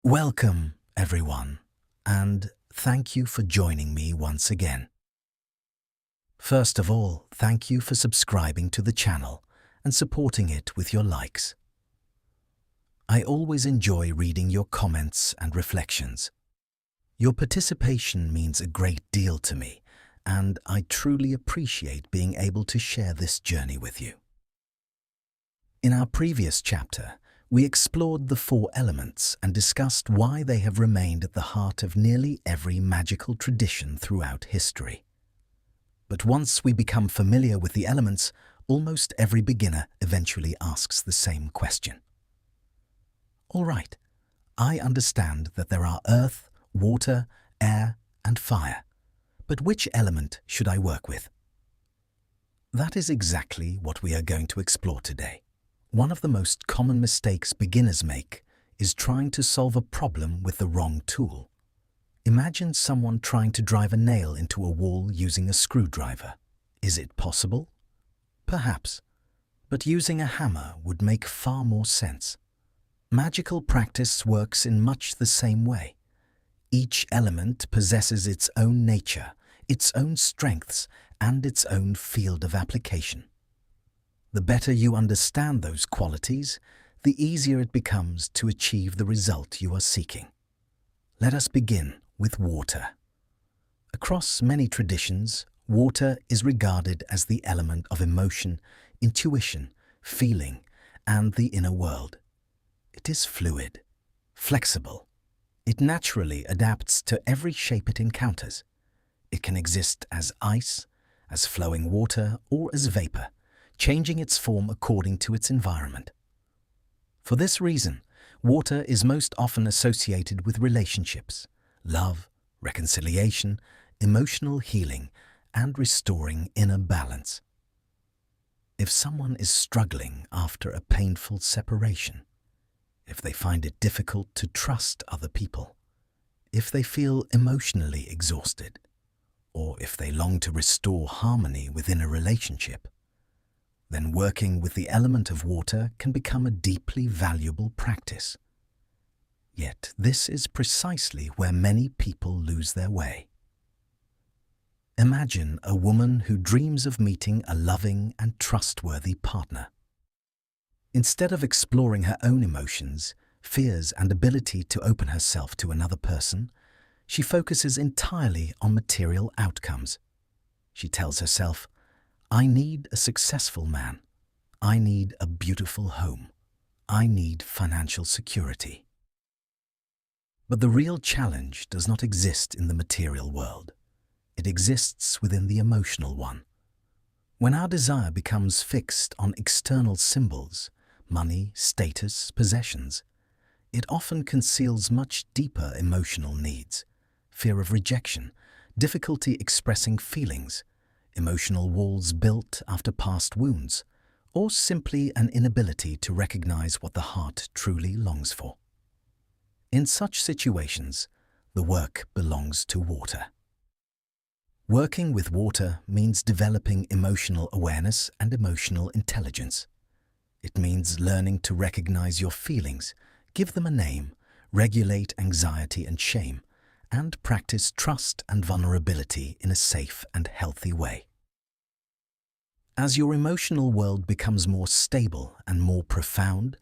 Welcome, everyone, and thank you for joining me once again. First of all, thank you for subscribing to the channel and supporting it with your likes. I always enjoy reading your comments and reflections. Your participation means a great deal to me, and I truly appreciate being able to share this journey with you. In our previous chapter, we explored the 4 elements and discussed why they have remained at the heart of nearly every magical tradition throughout history. But once we become familiar with the elements, almost every beginner eventually asks the same question. All right, I understand that there are earth, water, air, and fire, but which element should I work with? That is exactly what we are going to explore today. One of the most common mistakes beginners make is trying to solve a problem with the wrong tool. Imagine someone trying to drive a nail into a wall using a screwdriver. Is it possible? Perhaps, but using a hammer would make far more sense. Magical practice works in much the same way. Each element possesses its own nature, its own strengths, and its own field of application. The better you understand those qualities, the easier it becomes to achieve the result you are seeking. Let us begin with water. Across many traditions, water is regarded as the element of emotion, intuition, feeling, and the inner world. It is fluid, flexible. It naturally adapts to every shape it encounters. It can exist as ice, as flowing water, or as vapor, changing its form according to its environment. For this reason, water is most often associated with relationships, love, reconciliation, emotional healing, and restoring inner balance. If someone is struggling after a painful separation, if they find it difficult to trust other people, if they feel emotionally exhausted, or if they long to restore harmony within a relationship, then working with the element of water can become a deeply valuable practice. Yet this is precisely where many people lose their way. Imagine a woman who dreams of meeting a loving and trustworthy partner. Instead of exploring her own emotions, fears, and ability to open herself to another person, she focuses entirely on material outcomes. She tells herself, I need a successful man. I need a beautiful home. I need financial security. But the real challenge does not exist in the material world. It exists within the emotional one. When our desire becomes fixed on external symbols, money, status, possessions, it often conceals much deeper emotional needs, fear of rejection, difficulty expressing feelings, emotional walls built after past wounds, or simply an inability to recognize what the heart truly longs for. In such situations, the work belongs to water. Working with water means developing emotional awareness and emotional intelligence. It means learning to recognize your feelings, give them a name, regulate anxiety and shame, and practice trust and vulnerability in a safe and healthy way. As your emotional world becomes more stable and more profound,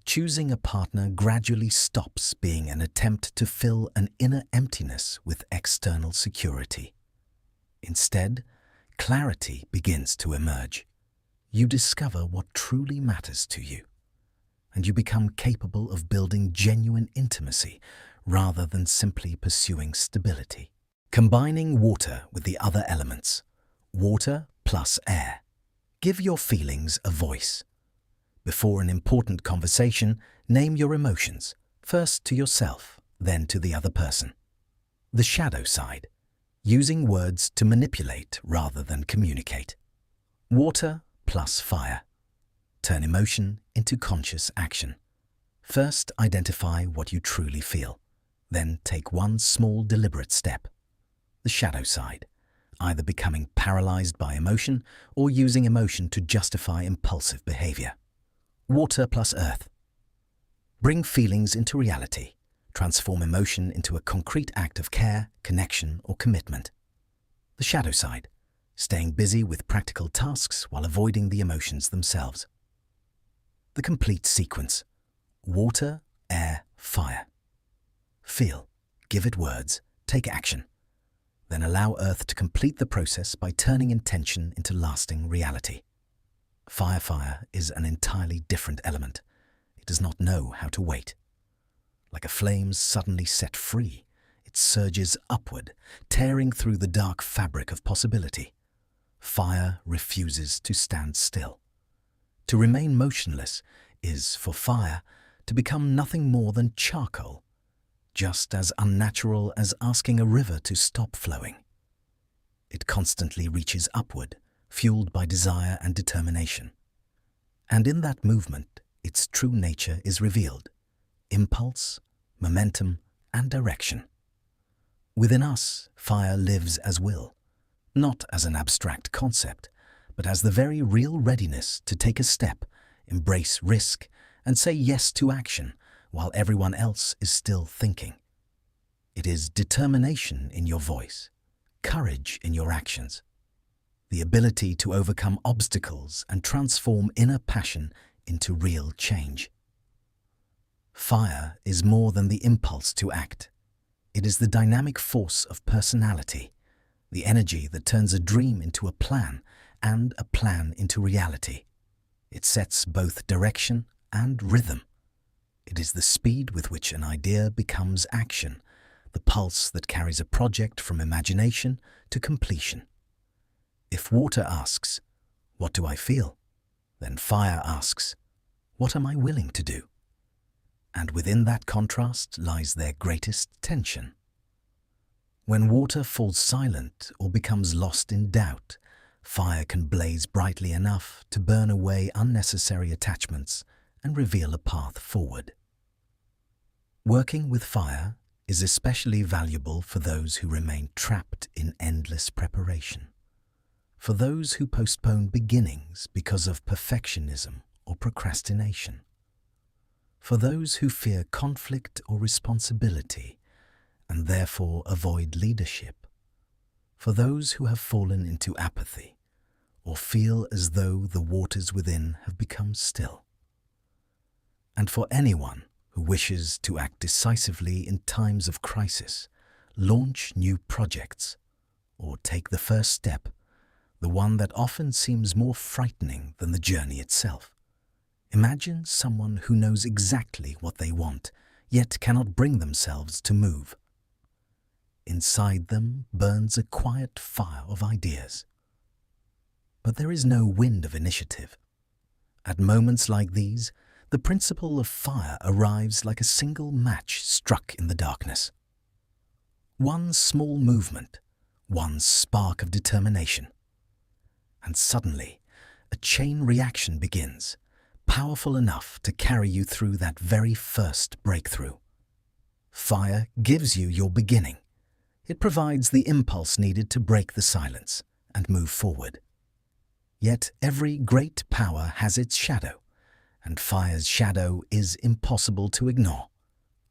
choosing a partner gradually stops being an attempt to fill an inner emptiness with external security. Instead, clarity begins to emerge. You discover what truly matters to you, and you become capable of building genuine intimacy rather than simply pursuing stability. Combining water with the other elements, water plus air. Give your feelings a voice. Before an important conversation, name your emotions, first to yourself, then to the other person. The shadow side, using words to manipulate rather than communicate. Water plus fire. Turn emotion into conscious action. First, identify what you truly feel. Then take one small deliberate step. The shadow side, either becoming paralyzed by emotion or using emotion to justify impulsive behavior. Water plus earth. Bring feelings into reality. transform emotion into a concrete act of care, connection, or commitment. The shadow side, staying busy with practical tasks while avoiding the emotions themselves. The complete sequence: water, air, fire. Feel, give it words, take action. Then allow Earth to complete the process by turning intention into lasting reality. Fire is an entirely different element. It does not know how to wait. Like a flame suddenly set free, it surges upward, tearing through the dark fabric of possibility. Fire refuses to stand still. To remain motionless is, for fire, to become nothing more than charcoal, just as unnatural as asking a river to stop flowing. It constantly reaches upward, fueled by desire and determination. And in that movement, its true nature is revealed: impulse, momentum, and direction. Within us, fire lives as will, not as an abstract concept, but as the very real readiness to take a step, embrace risk, and say yes to action while everyone else is still thinking. It is determination in your voice, courage in your actions, the ability to overcome obstacles and transform inner passion into real change. Fire is more than the impulse to act. It is the dynamic force of personality, the energy that turns a dream into a plan and a plan into reality. It sets both direction and rhythm. It is the speed with which an idea becomes action, the pulse that carries a project from imagination to completion. If water asks, "What do I feel?" then fire asks, "What am I willing to do?" And within that contrast lies their greatest tension. When water falls silent or becomes lost in doubt, fire can blaze brightly enough to burn away unnecessary attachments and reveal a path forward. Working with fire is especially valuable for those who remain trapped in endless preparation, for those who postpone beginnings because of perfectionism or procrastination, for those who fear conflict or responsibility and therefore avoid leadership, for those who have fallen into apathy or feel as though the waters within have become still, and for anyone who wishes to act decisively in times of crisis, launch new projects, or take the first step, the one that often seems more frightening than the journey itself. Imagine someone who knows exactly what they want, yet cannot bring themselves to move. Inside them burns a quiet fire of ideas. But there is no wind of initiative. At moments like these, the principle of fire arrives like a single match struck in the darkness. One small movement, one spark of determination. And suddenly, a chain reaction begins, powerful enough to carry you through that very first breakthrough. Fire gives you your beginning. It provides the impulse needed to break the silence and move forward. Yet every great power has its shadow, and fire's shadow is impossible to ignore: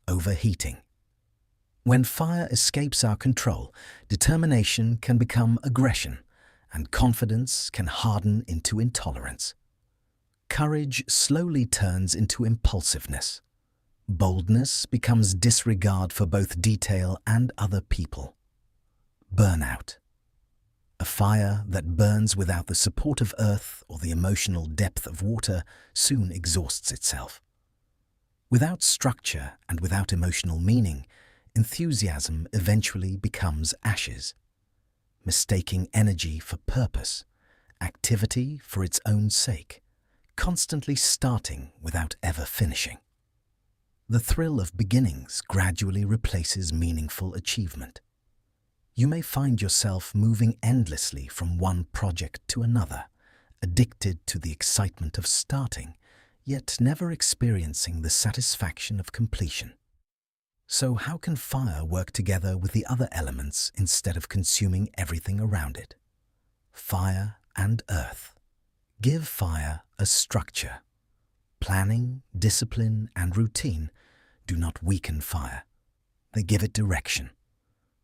overheating. When fire escapes our control, determination can become aggression, and confidence can harden into intolerance. Courage slowly turns into impulsiveness. Boldness becomes disregard for both detail and other people. Burnout. A fire that burns without the support of earth or the emotional depth of water soon exhausts itself. Without structure and without emotional meaning, enthusiasm eventually becomes ashes. Mistaking energy for purpose, activity for its own sake, constantly starting without ever finishing. The thrill of beginnings gradually replaces meaningful achievement. You may find yourself moving endlessly from one project to another, addicted to the excitement of starting, yet never experiencing the satisfaction of completion. So how can fire work together with the other elements instead of consuming everything around it? Fire and earth. Give fire a structure. Planning, discipline, and routine do not weaken fire. they give it direction.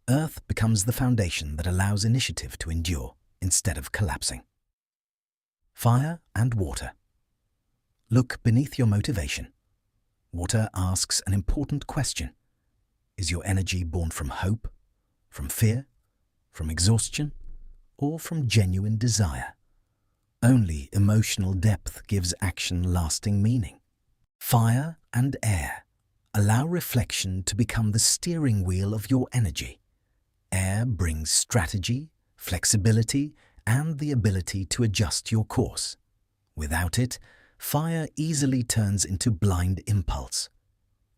Earth becomes the foundation that allows initiative to endure instead of collapsing. Fire and water. Look beneath your motivation. Water asks an important question. Is your energy born from hope, from fear, from exhaustion, or from genuine desire? Only emotional depth gives action lasting meaning. Fire and air. Allow reflection to become the steering wheel of your energy. Air brings strategy, flexibility, and the ability to adjust your course. Without it, fire easily turns into blind impulse.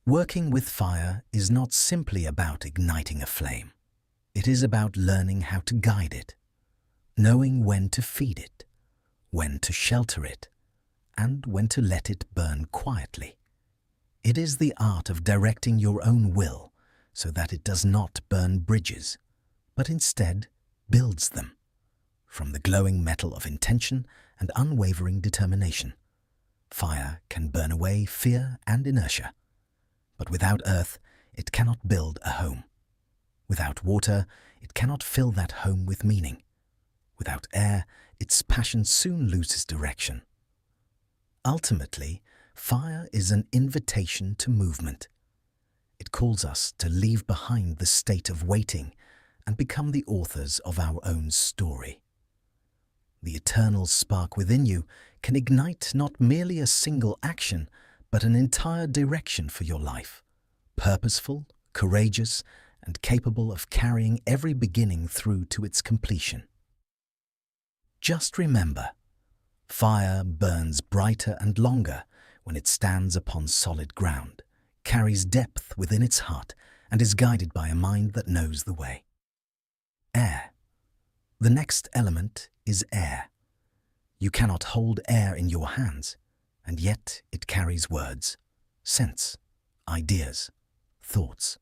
Working with fire is not simply about igniting a flame. It is about learning how to guide it, knowing when to feed it, when to shelter it, and when to let it burn quietly. It is the art of directing your own will so that it does not burn bridges, but instead builds them. From the glowing metal of intention and unwavering determination, fire can burn away fear and inertia. But without earth, it cannot build a home. Without water, it cannot fill that home with meaning. Without air, its passion soon loses direction. Ultimately, fire is an invitation to movement. It calls us to leave behind the state of waiting and become the authors of our own story. The eternal spark within you can ignite not merely a single action, but an entire direction for your life, purposeful, courageous, and capable of carrying every beginning through to its completion. Just remember, fire burns brighter and longer when it stands upon solid ground, carries depth within its heart, and is guided by a mind that knows the way. Air. The next element is air. You cannot hold air in your hands, and yet it carries words, sense, ideas, thoughts.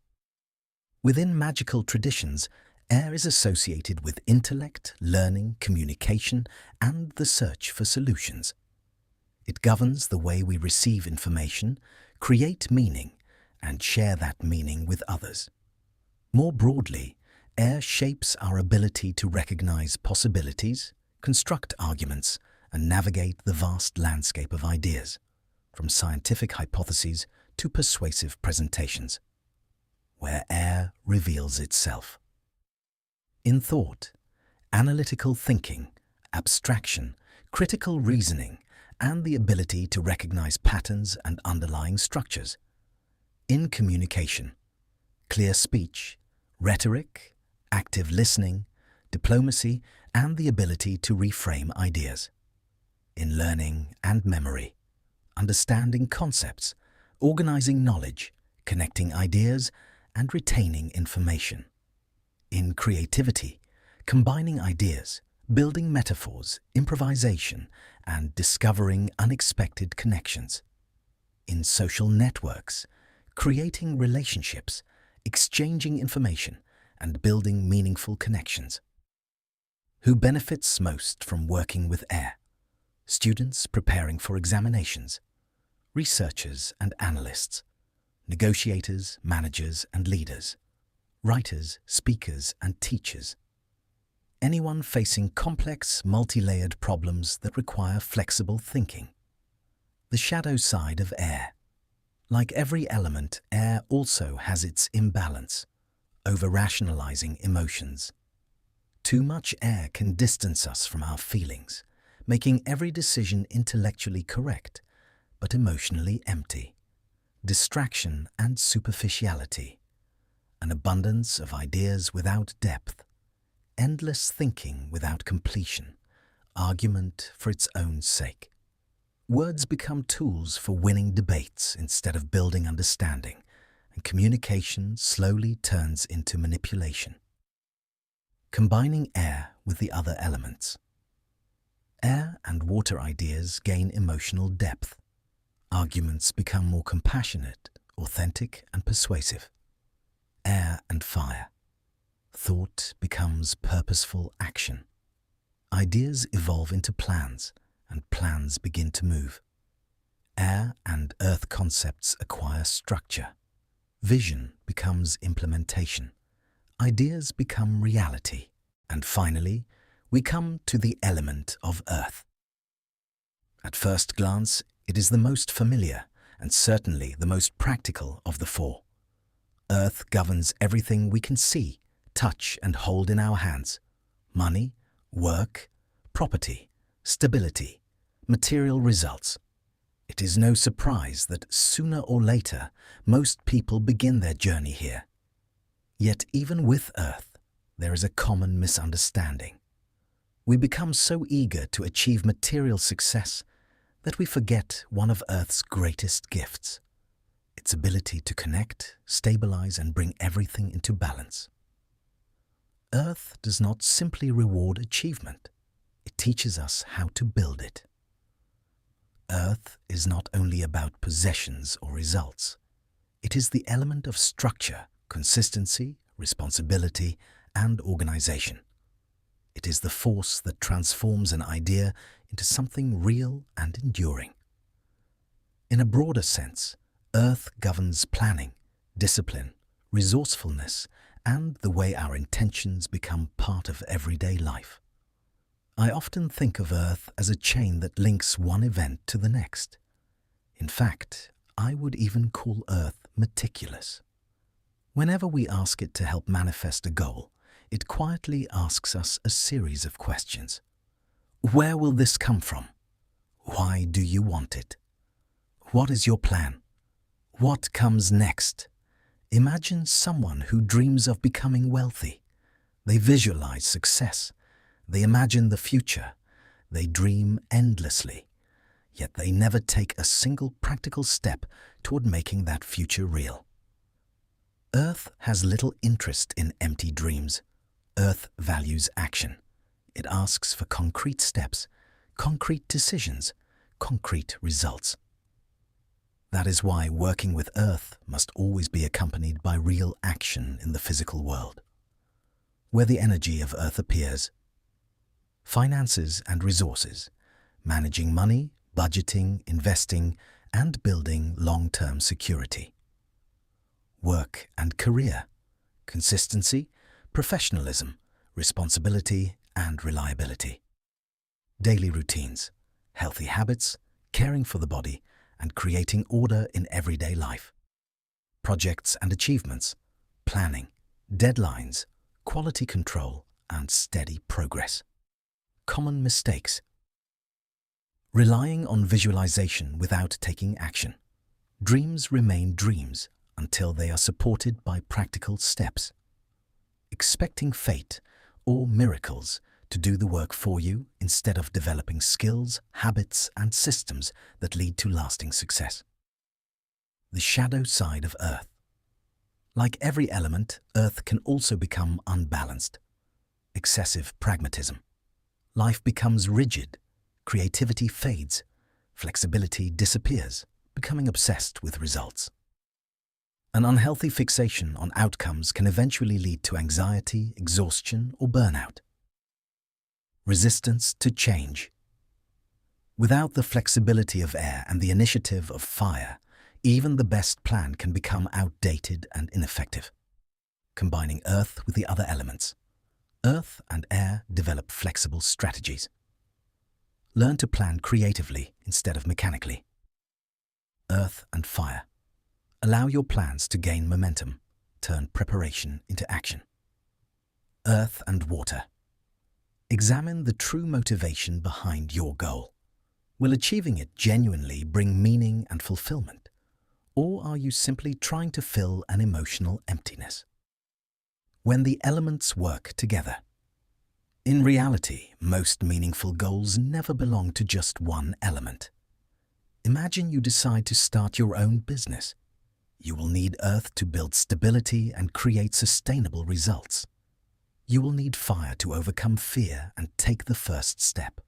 Within magical traditions, air is associated with intellect, learning, communication, and the search for solutions. It governs the way we receive information, create meaning, and share that meaning with others. More broadly, air shapes our ability to recognize possibilities, construct arguments, and navigate the vast landscape of ideas, from scientific hypotheses to persuasive presentations, where air reveals itself. In thought, analytical thinking, abstraction, critical reasoning, and the ability to recognize patterns and underlying structures. In communication, clear speech, rhetoric, active listening, diplomacy, and the ability to reframe ideas. In learning and memory, understanding concepts, organizing knowledge, connecting ideas, and retaining information. In creativity, combining ideas, building metaphors, improvisation, and discovering unexpected connections. In social networks, creating relationships, exchanging information, and building meaningful connections. Who benefits most from working with air? Students preparing for examinations, researchers and analysts, negotiators, managers and leaders, writers, speakers and teachers. Anyone facing complex, multi-layered problems that require flexible thinking. The shadow side of air. Like every element, air also has its imbalance, over-rationalizing emotions. Too much air can distance us from our feelings, making every decision intellectually correct, but emotionally empty. Distraction and superficiality. An abundance of ideas without depth. Endless thinking without completion. Argument for its own sake. Words become tools for winning debates instead of building understanding, and communication slowly turns into manipulation. Combining air with the other elements. Air and water ideas gain emotional depth. Arguments become more compassionate, authentic, and persuasive. Air and fire. Thought becomes purposeful action. Ideas evolve into plans, and plans begin to move. Air and earth concepts acquire structure. Vision becomes implementation. Ideas become reality. And finally, we come to the element of earth. At first glance, it is the most familiar and certainly the most practical of the four. Earth governs everything we can see, touch and hold in our hands. Money, work, property, stability, material results. It is no surprise that sooner or later, most people begin their journey here. Yet even with Earth, there is a common misunderstanding. We become so eager to achieve material success that we forget one of Earth's greatest gifts, its ability to connect, stabilize, and bring everything into balance. Earth does not simply reward achievement, it teaches us how to build it. Earth is not only about possessions or results. It is the element of structure, consistency, responsibility, and organization. It is the force that transforms an idea into something real and enduring. In a broader sense, Earth governs planning, discipline, resourcefulness, and the way our intentions become part of everyday life. I often think of Earth as a chain that links one event to the next. In fact, I would even call Earth meticulous. Whenever we ask it to help manifest a goal, it quietly asks us a series of questions. Where will this come from? Why do you want it? What is your plan? What comes next? Imagine someone who dreams of becoming wealthy. They visualize success. They imagine the future. They dream endlessly. Yet they never take a single practical step toward making that future real. Earth has little interest in empty dreams. Earth values action. It asks for concrete steps, concrete decisions, concrete results. That is why working with Earth must always be accompanied by real action in the physical world, where the energy of Earth appears. Finances and resources, managing money, budgeting, investing, and building long-term security. Work and career, consistency, professionalism, responsibility, and reliability. Daily routines, healthy habits, caring for the body, and creating order in everyday life. Projects and achievements, planning, deadlines, quality control, and steady progress. Common mistakes. Relying on visualization without taking action. Dreams remain dreams until they are supported by practical steps. Expecting fate or miracles to do the work for you instead of developing skills, habits, and systems that lead to lasting success. The shadow side of Earth. Like every element, Earth can also become unbalanced. Excessive pragmatism. Life becomes rigid, creativity fades, flexibility disappears, becoming obsessed with results. An unhealthy fixation on outcomes can eventually lead to anxiety, exhaustion, or burnout. Resistance to change. Without the flexibility of air and the initiative of fire, even the best plan can become outdated and ineffective. Combining Earth with the other elements. Earth and air develop flexible strategies. Learn to plan creatively instead of mechanically. Earth and fire. Allow your plans to gain momentum. Turn preparation into action. Earth and water. Examine the true motivation behind your goal. Will achieving it genuinely bring meaning and fulfillment? Or are you simply trying to fill an emotional emptiness? When the elements work together. In reality, most meaningful goals never belong to just one element. Imagine you decide to start your own business. You will need Earth to build stability and create sustainable results. You will need fire to overcome fear and take the first step.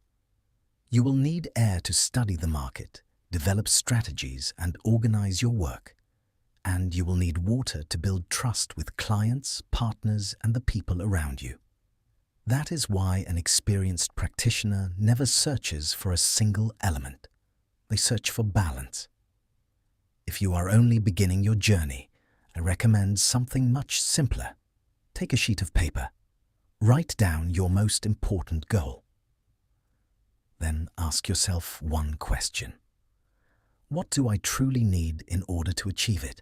You will need air to study the market, develop strategies, and organize your work. And you will need water to build trust with clients, partners, and the people around you. That is why an experienced practitioner never searches for a single element. They search for balance. If you are only beginning your journey, I recommend something much simpler. Take a sheet of paper. Write down your most important goal. Then ask yourself one question. What do I truly need in order to achieve it?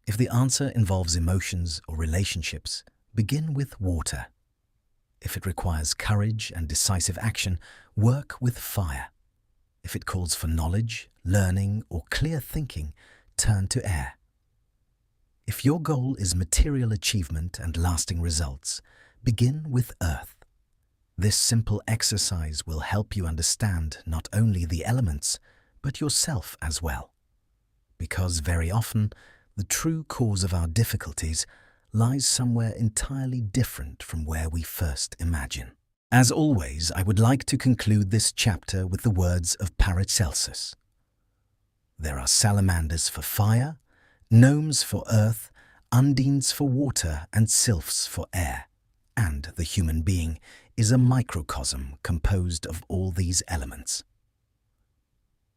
If the answer involves emotions or relationships, begin with water. If it requires courage and decisive action, work with fire. If it calls for knowledge, learning, or clear thinking, turn to air. If your goal is material achievement and lasting results, begin with earth. This simple exercise will help you understand not only the elements, but yourself as well. Because very often, the true cause of our difficulties lies somewhere entirely different from where we first imagine. As always, I would like to conclude this chapter with the words of Paracelsus. There are salamanders for fire, gnomes for earth, undines for water, and sylphs for air. And the human being is a microcosm composed of all these elements.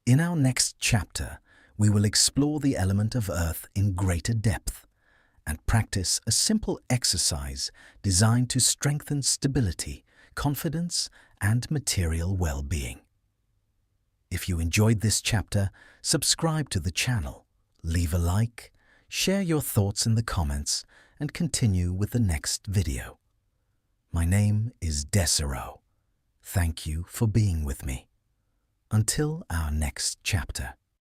In our next chapter, we will explore the element of earth in greater depth and practice a simple exercise designed to strengthen stability, confidence, and material well-being. If you enjoyed this chapter, subscribe to the channel, leave a like, share your thoughts in the comments, and continue with the next video. My name is DESEROW. Thank you for being with me. Until our next chapter.